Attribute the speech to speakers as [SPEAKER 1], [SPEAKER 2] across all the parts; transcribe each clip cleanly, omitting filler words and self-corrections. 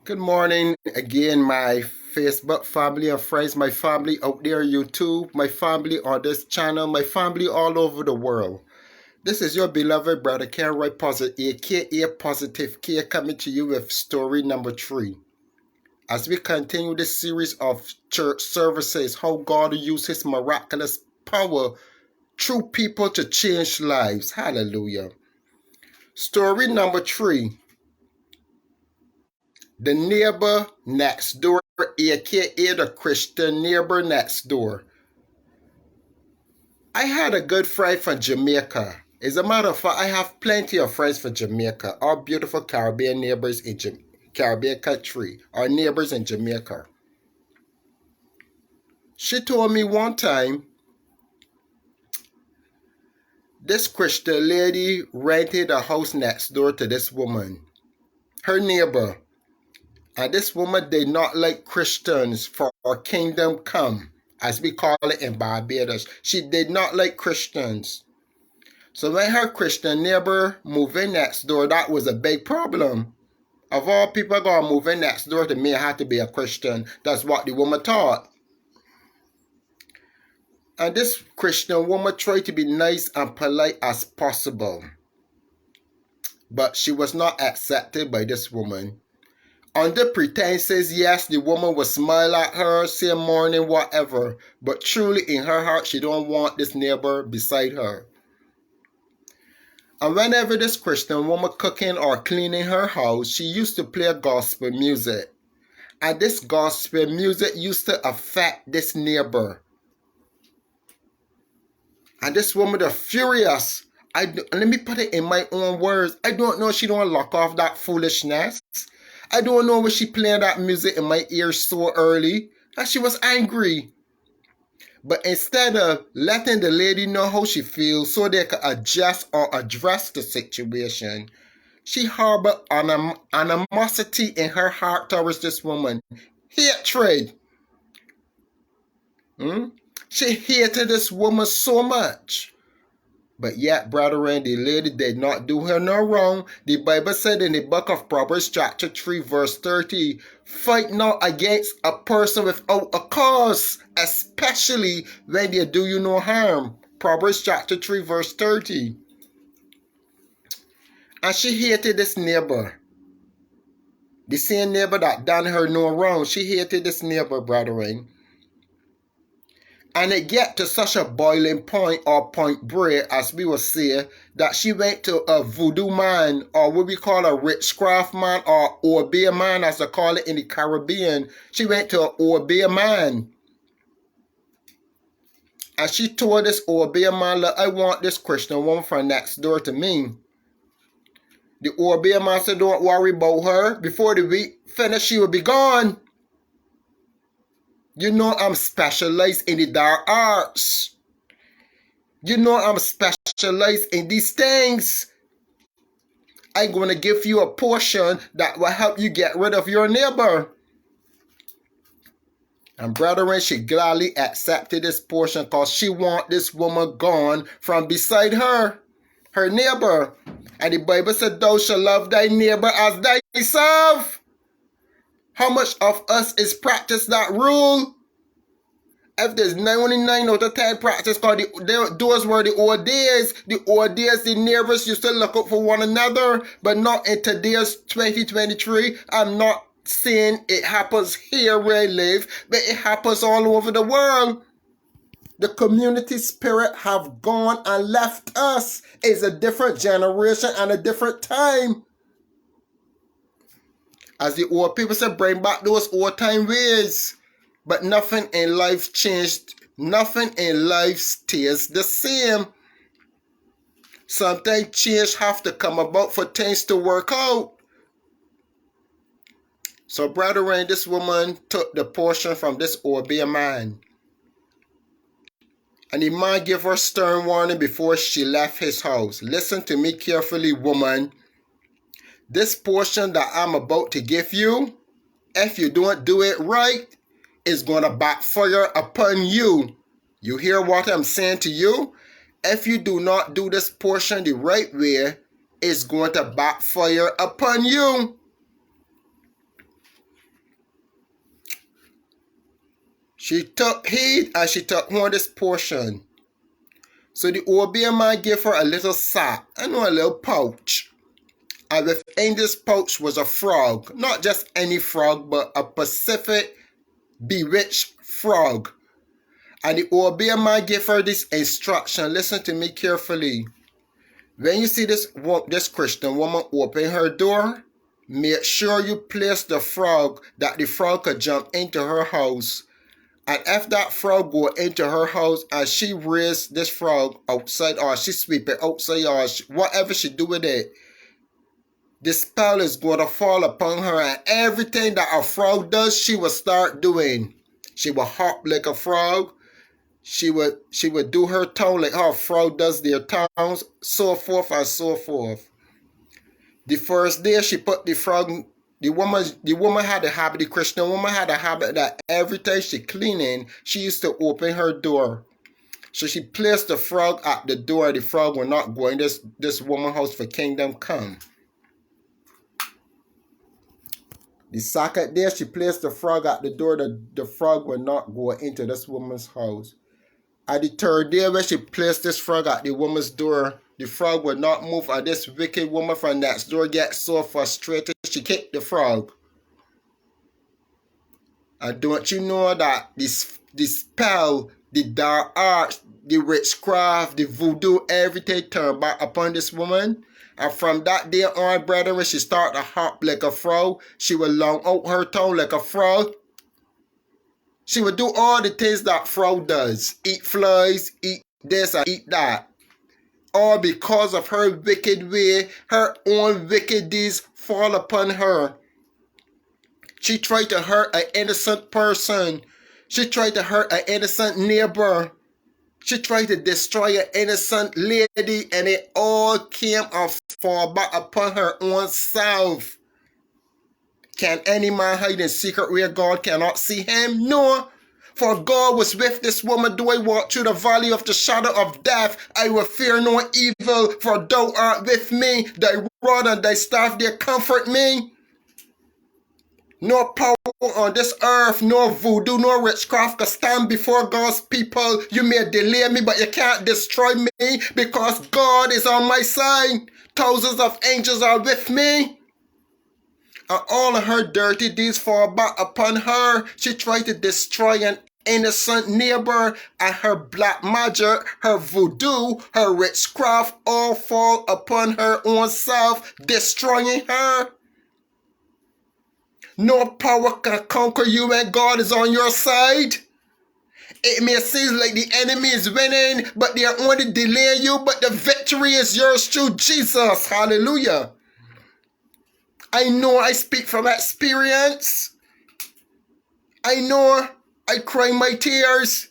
[SPEAKER 1] Good morning again, my Facebook family and friends, my family out there, YouTube, my family on this channel, my family all over the world. This is your beloved brother Kenroy Positive, aka Positive K, coming to you with story number 3. As we continue this series of church services, how God uses His miraculous power through people to change lives. Hallelujah. Story number 3. The neighbor next door, aka the Christian neighbor next door. I had a good friend from Jamaica. As a matter of fact, I have plenty of friends from Jamaica, our beautiful Caribbean neighbors in Caribbean country, our neighbors in Jamaica. She told me one time, this Christian lady rented a house next door to this woman, her neighbor. And this woman did not like Christians for our kingdom come, as we call it in Barbados. She did not like Christians. So when her Christian neighbor moved in next door, that was a big problem. Of all people going to move in next door to me, I had to be a Christian. That's what the woman thought. And this Christian woman tried to be nice and polite as possible. But she was not accepted by this woman. Under pretenses, yes, the woman would smile at her, say morning, whatever. But truly in her heart, she don't want this neighbor beside her. And whenever this Christian woman cooking or cleaning her house, she used to play gospel music. And this gospel music used to affect this neighbor. And this woman is furious. Let me put it in my own words. I don't know if she don't lock off that foolishness. I don't know when she playing that music in my ears so early. And she was angry. But instead of letting the lady know how she feels so they could adjust or address the situation, she harbored animosity in her heart towards this woman. Hatred. She hated this woman so much. But yet, brethren, the lady did not do her no wrong. The Bible said in the book of Proverbs chapter 3 verse 30, fight not against a person without a cause, especially when they do you no harm. Proverbs chapter 3 verse 30. And she hated this neighbor. The same neighbor that done her no wrong. She hated this neighbor, brethren. And it get to such a boiling point or point break, as we will say, that she went to a voodoo man, or what we call a witchcraft man, or Obeah man, as they call it in the Caribbean. She went to an Obeah man. And she told this Obeah man, look, I want this Christian woman from next door to me. The Obeah man said, don't worry about her. Before the week finished, she will be gone. You know I'm specialized in the dark arts. You know I'm specialized in these things. I'm going to give you a portion that will help you get rid of your neighbor. And brethren, she gladly accepted this portion because she want this woman gone from beside her, her neighbor. And the Bible said, thou shalt love thy neighbor as thyself. How much of us is practice that rule? If there's 99 out of 10 practice, because those were the old days. The old days, the neighbors used to look out for one another, but not in today's 2023. I'm not saying it happens here where I live, but it happens all over the world. The community spirit have gone and left us. It's a different generation and a different time. As the old people say, bring back those old time ways. But nothing in life changed. Nothing in life stays the same. Sometimes change have to come about for things to work out. So, brethren, this woman took the portion from this Obeah man. And the man gave her stern warning before she left his house. Listen to me carefully, woman. This portion that I'm about to give you, if you don't do it right, is going to backfire upon you. You hear what I'm saying to you? If you do not do this portion the right way, it's going to backfire upon you. She took heed and she took on this portion. So the Obeah man gave her a little sack, a little pouch. And within this pouch was a frog. Not just any frog, but a Pacific bewitched frog. And the Obeah man gave her this instruction. Listen to me carefully. When you see this Christian woman open her door, make sure you place the frog that the frog could jump into her house. And if that frog go into her house and she raise this frog outside or she sweep it outside or whatever she do with it, the spell is going to fall upon her, and everything that a frog does, she will start doing. She will hop like a frog. She would do her tongue like how a frog does their tongues, so forth and so forth. The first day she put the frog, the woman had a habit, the Christian woman had a habit that every time she cleaning, she used to open her door. So she placed the frog at the door. The frog will not go in this woman's house for kingdom come. The second day she placed the frog at the door. The frog will not go into this woman's house. At the third day when she placed this frog at the woman's door, the frog would not move, and this wicked woman from next door gets so frustrated she kicked the frog. And don't you know that the spell, the dark arts, the witchcraft, the voodoo, everything turned back upon this woman? And from that day on, brother, when she started to hop like a frog, she would long out her tongue like a frog. She would do all the things that frog does. Eat flies, eat this and eat that. All because of her wicked way, her own wicked deeds fall upon her. She tried to hurt an innocent person. She tried to hurt an innocent neighbor. She tried to destroy an innocent lady, and it all came and fall back upon her own self. Can any man hide in secret where God cannot see him? No. For God was with this woman. Though I walk through the valley of the shadow of death, I will fear no evil, for thou art with me. Thy rod and thy staff, they comfort me. No power on this earth, no voodoo, no witchcraft can stand before God's people. You may delay me, but you can't destroy me, because God is on my side. Thousands of angels are with me. And all of her dirty deeds fall back upon her. She tried to destroy an innocent neighbor, and her black magic, her voodoo, her witchcraft all fall upon her own self, destroying her. No power can conquer you when God is on your side. It may seem like the enemy is winning, but they are only delaying you, but the victory is yours through Jesus. Hallelujah. I know I speak from experience. I know I cry my tears.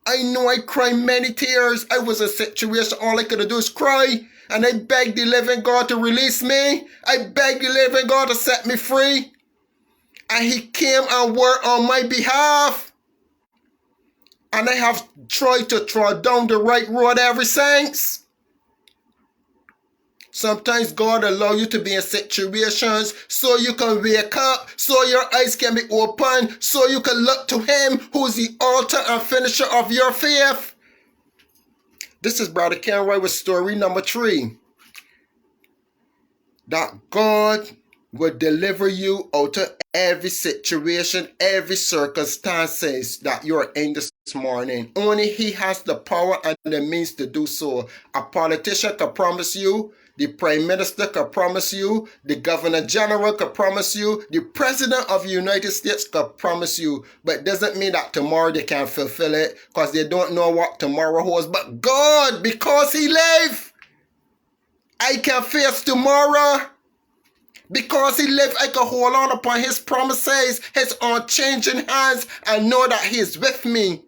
[SPEAKER 1] I know I cry many tears. I was in a situation, all I could do is cry. And I begged the living God to release me. I begged the living God to set me free. And he came and worked on my behalf. And I have tried to trod down the right road ever since. Sometimes God allows you to be in situations so you can wake up, so your eyes can be open, so you can look to him who's the author and finisher of your faith. This is Brother Kenroy with story number 3. That God will deliver you out of every situation, every circumstances that you're in this morning. Only he has the power and the means to do so. A politician can promise you, the Prime Minister can promise you, the Governor General can promise you, the President of the United States can promise you, but it doesn't mean that tomorrow they can fulfill it, because they don't know what tomorrow holds. But God, because he lives, I can face tomorrow. Because he lives, I can hold on upon his promises, his unchanging hands, and know that he is with me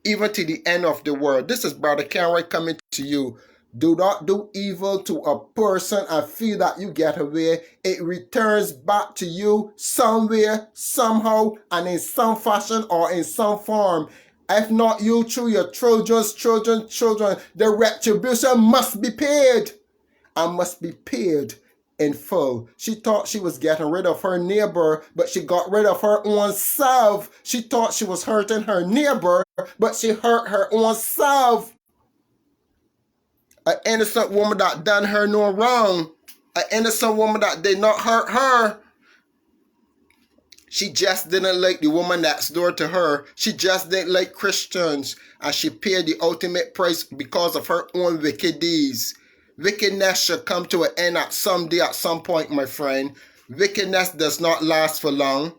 [SPEAKER 1] even to the end of the world. This is Brother Kenroy coming to you. Do not do evil to a person and feel that you get away. It returns back to you somewhere, somehow, and in some fashion or in some form. If not you, through your children's children, the retribution must be paid. And must be paid in full. She thought she was getting rid of her neighbor, but she got rid of her own self. She thought she was hurting her neighbor, but she hurt her own self. An innocent woman that done her no wrong. An innocent woman that did not hurt her. She just didn't like the woman next door to her. She just didn't like Christians. And she paid the ultimate price because of her own wicked deeds. Wickedness should come to an end at some day, at some point, my friend. Wickedness does not last for long.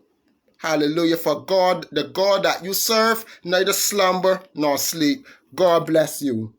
[SPEAKER 1] Hallelujah. For God, the God that you serve, neither slumber nor sleep. God bless you.